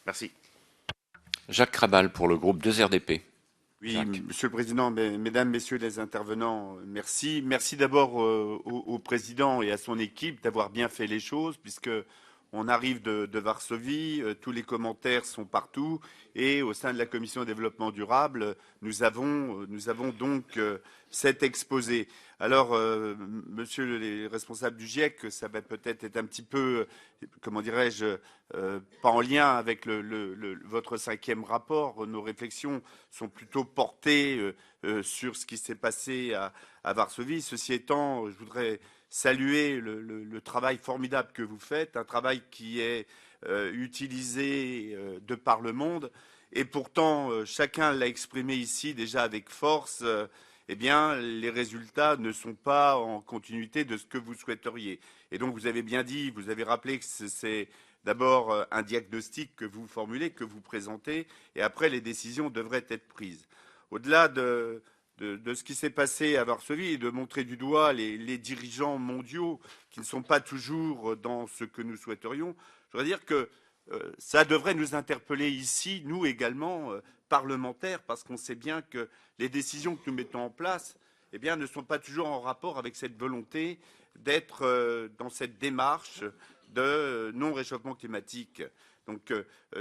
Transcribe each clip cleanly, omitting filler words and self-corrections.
Merci. Jacques Krabal pour le groupe 2RDP. Oui, Jacques. Monsieur le Président, Mesdames, Messieurs les intervenants, merci. Merci d'abord au Président et à son équipe d'avoir bien fait les choses, puisque on arrive de Varsovie, tous les commentaires sont partout, et au sein de la Commission développement durable, nous avons donc cet exposé. Alors, Monsieur le responsable du GIEC, ça va peut-être être un petit peu, comment dirais-je, pas en lien avec votre cinquième rapport. Nos réflexions sont plutôt portées sur ce qui s'est passé à Varsovie. Ceci étant, je voudrais saluer le travail formidable que vous faites, un travail qui est utilisé de par le monde. Et pourtant, chacun l'a exprimé ici déjà avec force. Eh bien, les résultats ne sont pas en continuité de ce que vous souhaiteriez. Et donc, vous avez bien dit, vous avez rappelé que c'est d'abord un diagnostic que vous formulez, que vous présentez, et après, les décisions devraient être prises. Au-delà de ce qui s'est passé à Varsovie et de montrer du doigt les dirigeants mondiaux qui ne sont pas toujours dans ce que nous souhaiterions, je voudrais dire que ça devrait nous interpeller ici, nous également, parlementaires, parce qu'on sait bien que les décisions que nous mettons en place eh bien, ne sont pas toujours en rapport avec cette volonté d'être dans cette démarche de non-réchauffement climatique. Donc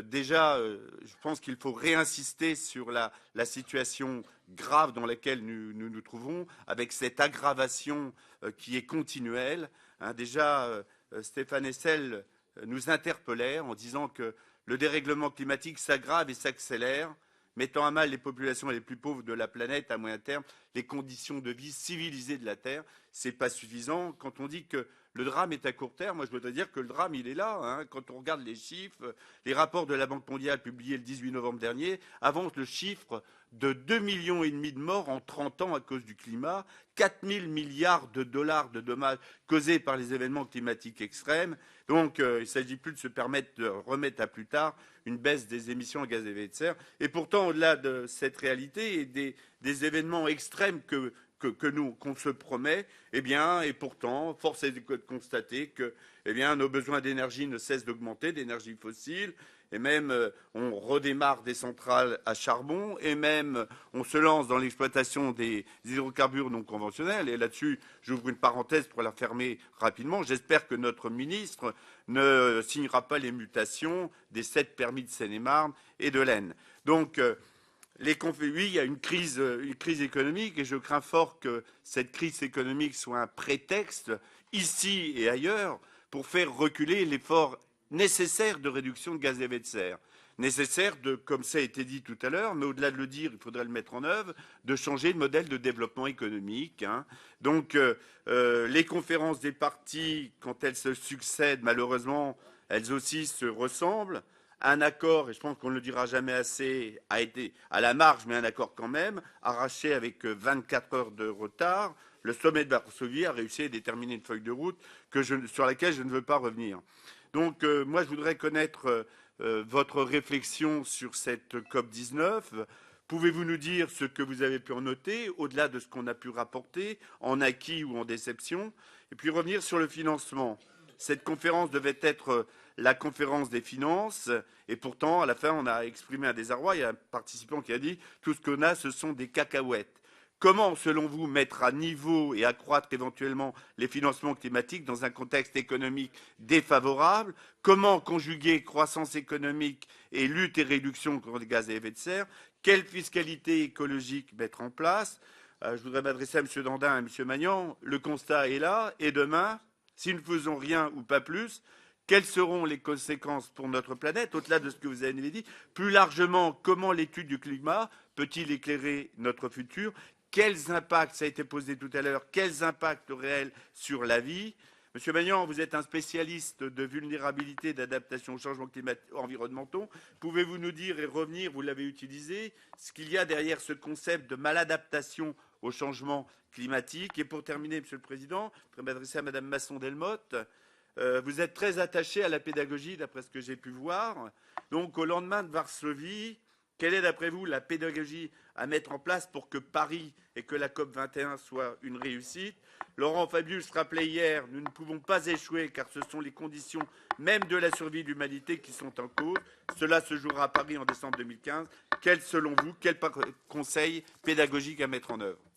déjà, je pense qu'il faut réinsister sur la situation grave dans laquelle nous trouvons, avec cette aggravation qui est continuelle. Hein, déjà, Stéphane Hessel nous interpellait en disant que le dérèglement climatique s'aggrave et s'accélère, mettant à mal les populations les plus pauvres de la planète à moyen terme, les conditions de vie civilisées de la Terre. Ce n'est pas suffisant. Quand on dit que le drame est à court terme, moi je voudrais dire que le drame, il est là. Hein. Quand on regarde les chiffres, les rapports de la Banque mondiale publiés le 18 novembre dernier avancent le chiffre de 2,5 millions de morts en 30 ans à cause du climat, 4 000 milliards de dollars de dommages causés par les événements climatiques extrêmes. Donc il ne s'agit plus de se permettre de remettre à plus tard une baisse des émissions de gaz à effet de serre. Et pourtant, au-delà de cette réalité et des événements extrêmes qu'on se promet, eh bien, et pourtant, force est de constater que eh bien, nos besoins d'énergie ne cessent d'augmenter, d'énergie fossile, et même on redémarre des centrales à charbon, et même on se lance dans l'exploitation des hydrocarbures non conventionnels. Et là-dessus, j'ouvre une parenthèse pour la fermer rapidement. J'espère que notre ministre ne signera pas les mutations des 7 permis de Seine-et-Marne et de l'Aisne. Donc, oui, il y a une crise économique et je crains fort que cette crise économique soit un prétexte, ici et ailleurs, pour faire reculer l'effort nécessaire de réduction de gaz à effet de serre. Nécessaire de, comme ça a été dit tout à l'heure, mais au-delà de le dire, il faudrait le mettre en œuvre, de changer de modèle de développement économique. Hein. Donc, les conférences des partis, quand elles se succèdent, malheureusement, elles aussi se ressemblent. Un accord, et je pense qu'on ne le dira jamais assez, a été à la marge, mais un accord quand même, arraché avec 24 heures de retard. Le sommet de Varsovie a réussi à déterminer une feuille de route sur laquelle je ne veux pas revenir. Donc, moi, je voudrais connaître votre réflexion sur cette COP19. Pouvez-vous nous dire ce que vous avez pu en noter, au-delà de ce qu'on a pu rapporter, en acquis ou en déception, et puis revenir sur le financement. Cette conférence devait être la conférence des finances, et pourtant, à la fin, on a exprimé un désarroi. Il y a un participant qui a dit tout ce qu'on a, ce sont des cacahuètes. Comment, selon vous, mettre à niveau et accroître éventuellement les financements climatiques dans un contexte économique défavorable? Comment conjuguer croissance économique et lutte et réduction contre les gaz à effet de serre? Quelle fiscalité écologique mettre en place? Je voudrais m'adresser à M. Dandin et à M. Magnan. Le constat est là. Et demain, si nous ne faisons rien ou pas plus, quelles seront les conséquences pour notre planète, au-delà de ce que vous avez dit? Plus largement, comment l'étude du climat peut-il éclairer notre futur? Quels impacts, ça a été posé tout à l'heure, quels impacts réels sur la vie? Monsieur Magnan, vous êtes un spécialiste de vulnérabilité, d'adaptation aux changements environnementaux. Pouvez-vous nous dire et revenir, vous l'avez utilisé, ce qu'il y a derrière ce concept de maladaptation au changement climatique? Et pour terminer, Monsieur le Président, je voudrais m'adresser à Madame Masson-Delmotte. Vous êtes très attaché à la pédagogie, d'après ce que j'ai pu voir. Donc, au lendemain de Varsovie, Quelle est, d'après vous, la pédagogie à mettre en place pour que Paris et que la COP 21 soit une réussite? Laurent Fabius rappelait hier, nous ne pouvons pas échouer car ce sont les conditions même de la survie de l'humanité qui sont en cause. Cela se jouera à Paris en décembre 2015. Quel, selon vous, quel conseil pédagogique à mettre en œuvre?